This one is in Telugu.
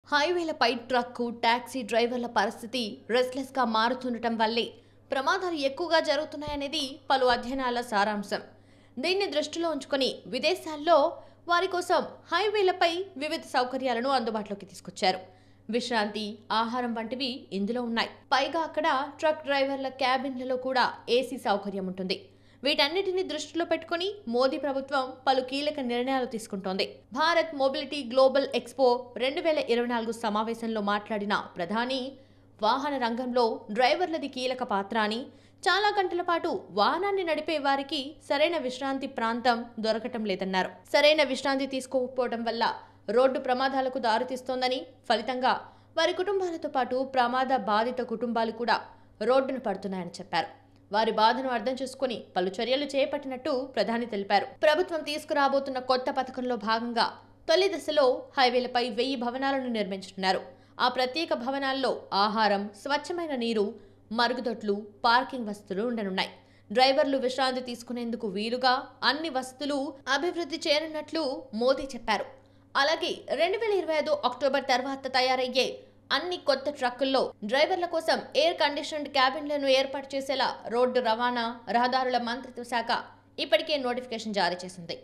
హైవేలపై ట్రక్కు, టాక్సీ డ్రైవర్ల పరిస్థితి రెస్ట్లెస్‌గా మారుతుండటం వల్లే ప్రమాదాలు ఎక్కువగా జరుగుతున్నాయనేది పలు అధ్యయనాల సారాంశం. దీన్ని దృష్టిలో ఉంచుకొని విదేశాల్లో వారి కోసం హైవేలపై వివిధ సౌకర్యాలను అందుబాటులోకి తీసుకొచ్చారు. విశ్రాంతి, ఆహారం వంటివి ఇందులో ఉన్నాయి. పైగా అక్కడ ట్రక్ డ్రైవర్ల క్యాబిన్లలో కూడా ఏసీ సౌకర్యం ఉంటుంది. వీటన్నిటిని దృష్టిలో పెట్టుకుని మోదీ ప్రభుత్వం పలు కీలక నిర్ణయాలు తీసుకుంటోంది. భారత్ మొబిలిటీ గ్లోబల్ ఎక్స్పో 2024 సమావేశంలో మాట్లాడిన ప్రధాని, వాహన రంగంలో డ్రైవర్లది కీలక పాత్ర అని, చాలా గంటల పాటు వాహనాన్ని నడిపే వారికి సరైన విశ్రాంతి ప్రాంతం దొరకటం లేదన్నారు. సరైన విశ్రాంతి తీసుకోకపోవడం వల్ల రోడ్డు ప్రమాదాలకు దారితీస్తోందని, ఫలితంగా వారి కుటుంబాలతో పాటు ప్రమాద బాధిత కుటుంబాలు కూడా రోడ్డున పడుతున్నాయని చెప్పారు. వారి బాధను అర్థం చేసుకుని పలు చర్యలు చేపట్టినట్టు ప్రధాని తెలిపారు. ప్రభుత్వం తీసుకురాబోతున్న కొత్త పథకంలో భాగంగా తొలి దశలో హైవేలపై 1000 భవనాలను నిర్మించనున్నారు. ఆ ప్రత్యేక భవనాల్లో ఆహారం, స్వచ్ఛమైన నీరు, మరుగుదొడ్లు, పార్కింగ్ వసతులు ఉండనున్నాయి. డ్రైవర్లు విశ్రాంతి తీసుకునేందుకు వీలుగా అన్ని వసతులు అభివృద్ధి చేయనున్నట్లు మోదీ చెప్పారు. అలాగే 2025 అక్టోబర్ తర్వాత తయారయ్యే అన్ని కొత్త ట్రక్కుల్లో డ్రైవర్ల కోసం ఎయిర్ కండిషన్డ్ క్యాబిన్లను ఏర్పాటు చేసేలా రోడ్డు రవాణా, రహదారుల మంత్రిత్వ శాఖ ఇప్పటికే నోటిఫికేషన్ జారీ చేసింది.